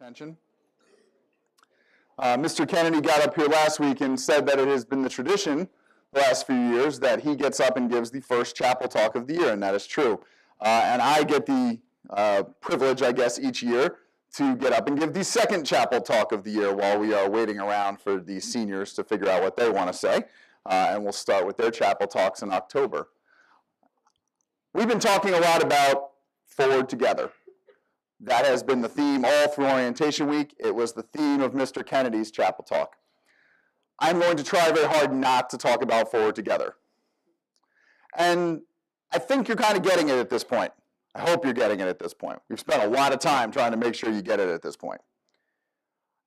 attention. Mr. Kennedy got up here last week and said that it has been the tradition the last few years that he gets up and gives the first chapel talk of the year, and that is true. And I get the privilege, I guess, each year to get up and give the second chapel talk of the year while we are waiting around for the seniors to figure out what they want to say. And we'll start with their chapel talks in October. We've been talking a lot about Forward Together. That has been the theme all through orientation week. It was the theme of Mr. Kennedy's chapel talk. I'm going to try very hard not to talk about Forward Together. And I think you're kind of getting it at this point. I hope you're getting it at this point. We've spent a lot of time trying to make sure you get it at this point.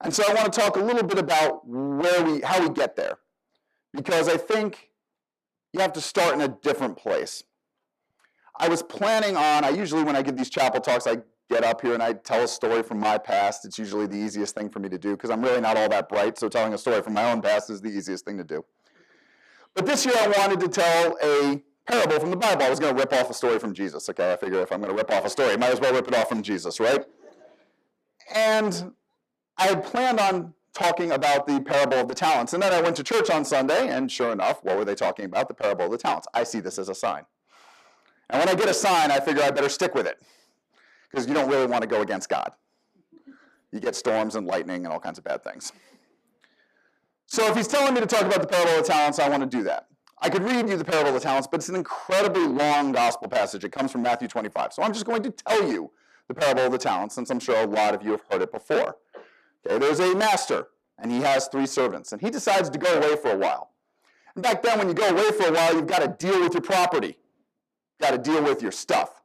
And so I want to talk a little bit about how we get there. Because I think you have to start in a different place. I was planning on, usually when I give these chapel talks, I get up here and I tell a story from my past. It's usually the easiest thing for me to do because I'm really not all that bright, so telling a story from my own past is the easiest thing to do. But this year I wanted to tell a parable from the Bible. I was going to rip off a story from Jesus. Okay, I figure if I'm going to rip off a story, I might as well rip it off from Jesus, right? And I had planned on talking about the parable of the talents. And then I went to church on Sunday, and sure enough, what were they talking about? The parable of the talents. I see this as a sign. And when I get a sign, I figure I better stick with it. Because you don't really want to go against God. You get storms and lightning and all kinds of bad things. So if he's telling me to talk about the parable of the talents, I want to do that. I could read you the parable of the talents, but it's an incredibly long gospel passage. It comes from Matthew 25. So I'm just going to tell you the parable of the talents, since I'm sure a lot of you have heard it before. Okay, there's a master, and he has 3 servants, and he decides to go away for a while. And back then, when you go away for a while, you've got to deal with your property. You've got to deal with your stuff.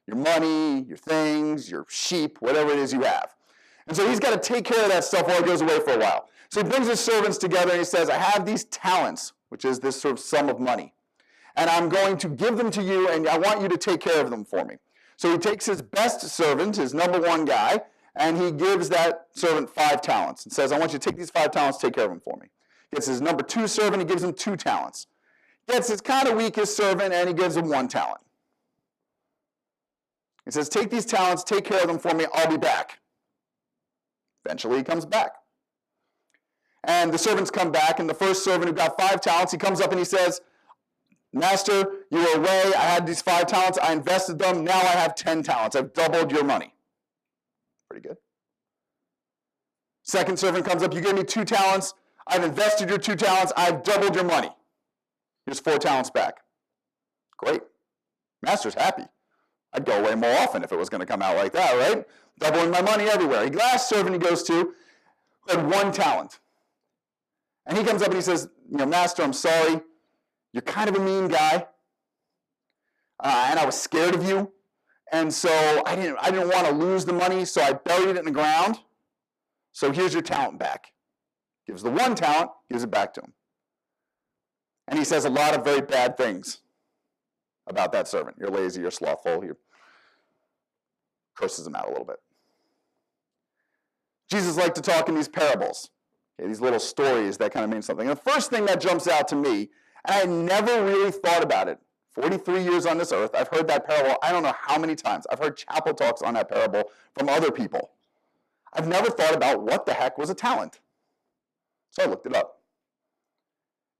Your money, your things, your sheep, whatever it is you have. And so he's got to take care of that stuff while he goes away for a while. So he brings his servants together and he says, I have these talents, which is this sort of sum of money. And I'm going to give them to you, and I want you to take care of them for me. So he takes his best servant, his number 1 guy, and he gives that servant 5 talents and says, I want you to take these 5 talents, take care of them for me. Gets his number 2 servant, he gives him 2 talents. Gets his kind of weakest servant, and he gives him 1 talent. He says, take these talents, take care of them for me, I'll be back. Eventually he comes back. And the servants come back, and the first servant who got 5 talents, he comes up and he says, Master, you were away, I had these 5 talents, I invested them, now I have 10 talents, I've doubled your money. Pretty good. Second servant comes up, you gave me 2 talents, I've invested your 2 talents, I've doubled your money. Here's 4 talents back. Great. Master's happy. I'd go away more often if it was going to come out like that, right? Doubling my money everywhere. The last servant he goes to had 1 talent. And he comes up and he says, Master, I'm sorry. You're kind of a mean guy. And I was scared of you. And so I didn't want to lose the money, so I buried it in the ground. So here's your talent back. Gives the 1 talent, gives it back to him. And he says a lot of very bad things about that servant. You're lazy, you're slothful, he curses him out a little bit. Jesus liked to talk in these parables, these little stories that kind of mean something. And the first thing that jumps out to me, and I never really thought about it, 43 years on this earth, I've heard that parable, I don't know how many times. I've heard chapel talks on that parable from other people. I've never thought about what the heck was a talent. So I looked it up.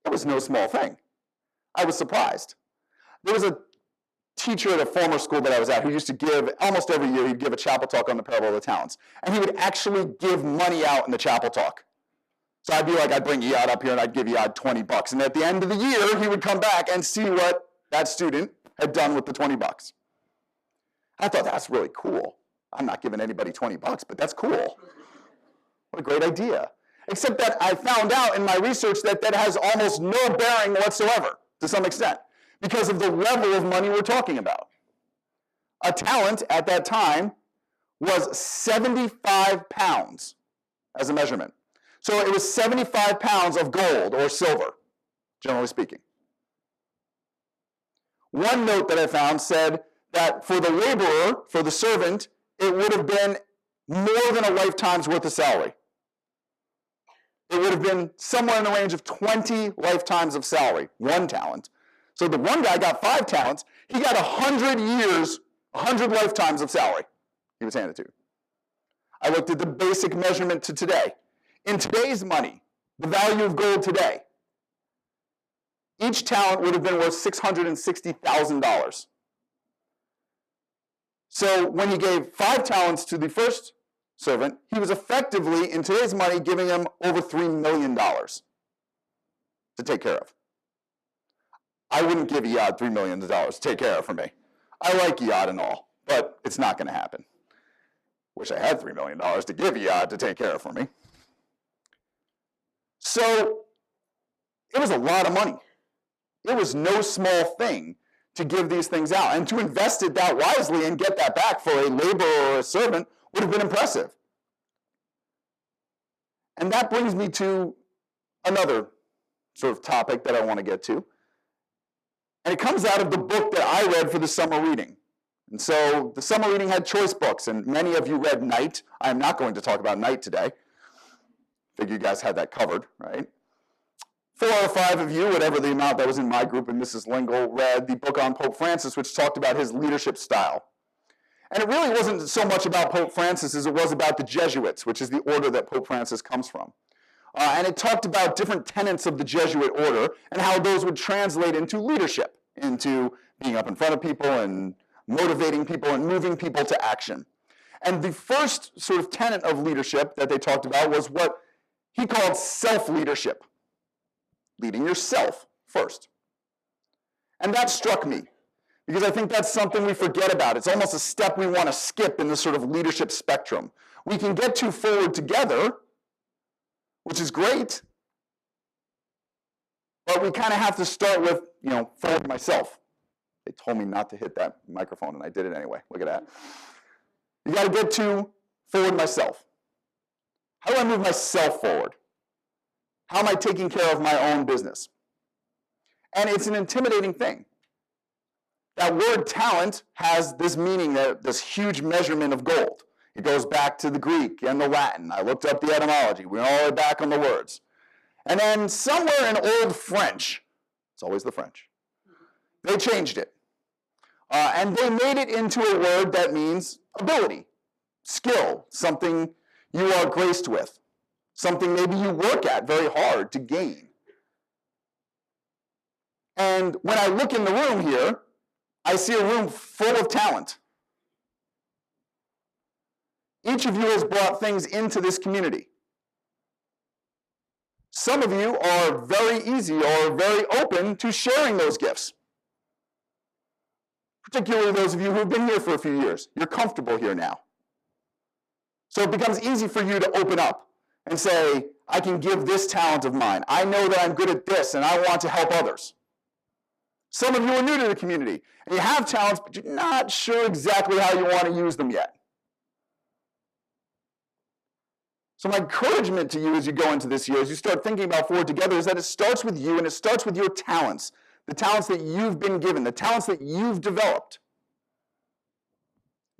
It was no small thing. I was surprised. There was a teacher at a former school that I was at who used to give, almost every year, he'd give a chapel talk on the parable of the talents. And he would actually give money out in the chapel talk. So I'd be like, I'd bring Eod up here and I'd give Eod $20. And at the end of the year, he would come back and see what that student had done with the $20. I thought, that's really cool. I'm not giving anybody $20, but that's cool. What a great idea. Except that I found out in my research that that has almost no bearing whatsoever, to some extent, because of the level of money we're talking about. A talent at that time was 75 pounds as a measurement. So it was 75 pounds of gold or silver, generally speaking. One note that I found said that for the laborer, for the servant, it would have been more than a lifetime's worth of salary. It would have been somewhere in the range of 20 lifetimes of salary, 1 talent. So the one guy got 5 talents. He got 100 years, 100 lifetimes of salary he was handed to. I looked at the basic measurement to today. In today's money, the value of gold today, each talent would have been worth $660,000. So when he gave 5 talents to the first servant, he was effectively, in today's money, giving him over $3 million to take care of. I wouldn't give Iyad $3 million to take care of for me. I like Iyad and all, but it's not going to happen. Wish I had $3 million to give Iyad to take care of for me. So it was a lot of money. It was no small thing to give these things out. And to invest it that wisely and get that back for a laborer or a servant would have been impressive. And that brings me to another sort of topic that I want to get to. And it comes out of the book that I read for the summer reading. And so the summer reading had choice books, and many of you read Night. I am not going to talk about Night today. Figure you guys had that covered, right? 4 or 5 of you, whatever the amount that was in my group and Mrs. Lingle, read the book on Pope Francis, which talked about his leadership style. And it really wasn't so much about Pope Francis as it was about the Jesuits, which is the order that Pope Francis comes from. And it talked about different tenets of the Jesuit order and how those would translate into leadership, into being up in front of people and motivating people and moving people to action. And the first sort of tenet of leadership that they talked about was what he called self-leadership. Leading yourself first. And that struck me, because I think that's something we forget about. It's almost a step we want to skip in the sort of leadership spectrum. We can get too forward together, which is great, but we kind of have to start with, forward myself. They told me not to hit that microphone, and I did it anyway. Look at that. You got to get to forward myself. How do I move myself forward? How am I taking care of my own business? And it's an intimidating thing. That word talent has this meaning, this huge measurement of gold. It goes back to the Greek and the Latin. I looked up the etymology. We went all the way back on the words. And then somewhere in Old French, it's always the French, they changed it. And they made it into a word that means ability, skill, something you are graced with. Something maybe you work at very hard to gain. And when I look in the room here, I see a room full of talent. Each of you has brought things into this community. Some of you are very easy or very open to sharing those gifts. Particularly those of you who have been here for a few years. You're comfortable here now. So it becomes easy for you to open up and say, I can give this talent of mine. I know that I'm good at this, and I want to help others. Some of you are new to the community, and you have talents, but you're not sure exactly how you want to use them yet. So my encouragement to you as you go into this year, as you start thinking about Forward Together, is that it starts with you, and it starts with your talents, the talents that you've been given, the talents that you've developed.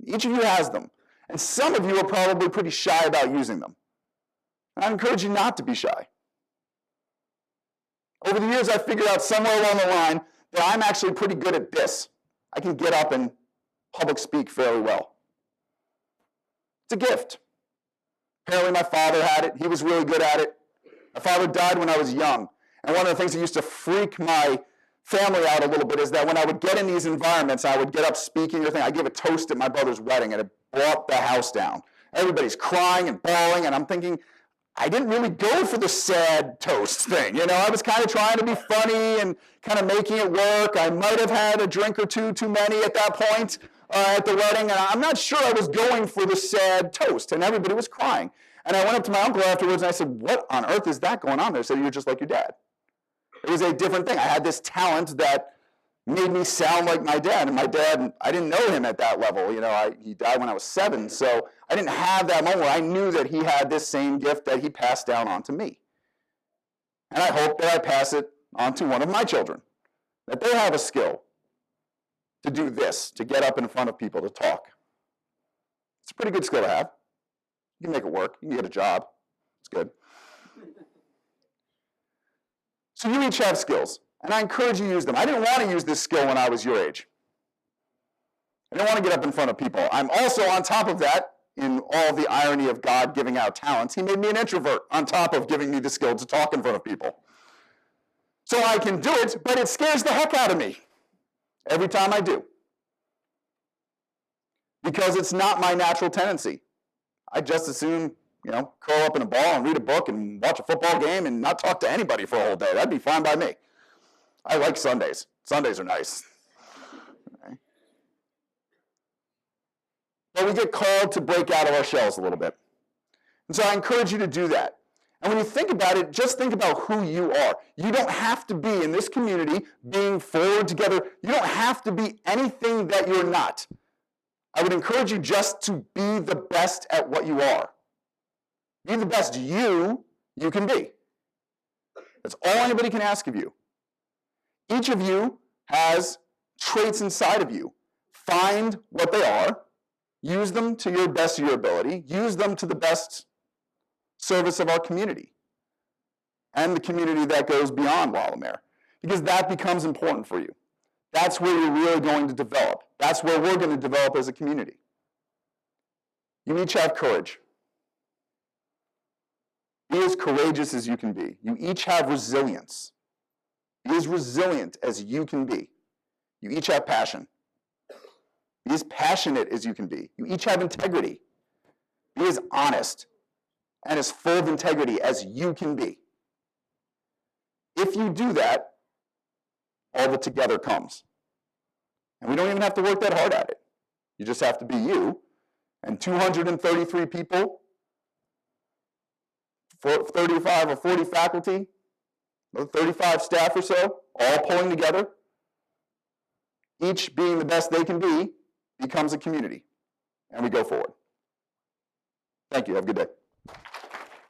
Each of you has them, and some of you are probably pretty shy about using them. I encourage you not to be shy. Over the years, I figured out somewhere along the line that I'm actually pretty good at this. I can get up and public speak fairly well. It's a gift. Apparently my father had it. He was really good at it. My father died when I was young. And one of the things that used to freak my family out a little bit is that when I would get in these environments, I would get up speaking or thing. I gave a toast at my brother's wedding, and it brought the house down. Everybody's crying and bawling, and I'm thinking, I didn't really go for the sad toast thing. I was kind of trying to be funny and kind of making it work. I might have had a drink or two too many at that point at the wedding, and I'm not sure I was going for the sad toast, and everybody was crying. And I went up to my uncle afterwards, and I said, what on earth is that going on there? He said, you're just like your dad. It was a different thing. I had this talent that made me sound like my dad. And my dad, I didn't know him at that level. He died when I was 7, so I didn't have that moment where I knew that he had this same gift that he passed down on to me. And I hope that I pass it on to one of my children, that they have a skill to do this, to get up in front of people, to talk. It's a pretty good skill to have. You can make it work. You can get a job. It's good. So you each have skills, and I encourage you to use them. I didn't want to use this skill when I was your age. I didn't want to get up in front of people. I'm also, on top of that, in all the irony of God giving out talents, he made me an introvert on top of giving me the skill to talk in front of people. So I can do it, but it scares the heck out of me every time I do. Because it's not my natural tendency. I just as soon, curl up in a ball and read a book and watch a football game and not talk to anybody for a whole day. That'd be fine by me. I like Sundays. Sundays are nice. Okay. But we get called to break out of our shells a little bit. And so I encourage you to do that. And when you think about it, just think about who you are. You don't have to be in this community being forward together. You don't have to be anything that you're not. I would encourage you just to be the best at what you are. Be the best you can be. That's all anybody can ask of you. Each of you has traits inside of you. Find what they are. Use them to your best of your ability. Use them to the best service of our community and the community that goes beyond Lumiere, because that becomes important for you. That's where you're really going to develop. That's where we're going to develop as a community. You each have courage. Be as courageous as you can be. You each have resilience. Be as resilient as you can be. You each have passion. Be as passionate as you can be. You each have integrity. Be as honest and as full of integrity as you can be. If you do that, all the together comes. And we don't even have to work that hard at it. You just have to be you and 233 people, 35 or 40 faculty, 35 staff or so, all pulling together, each being the best they can be, becomes a community. And we go forward. Thank you. Have a good day.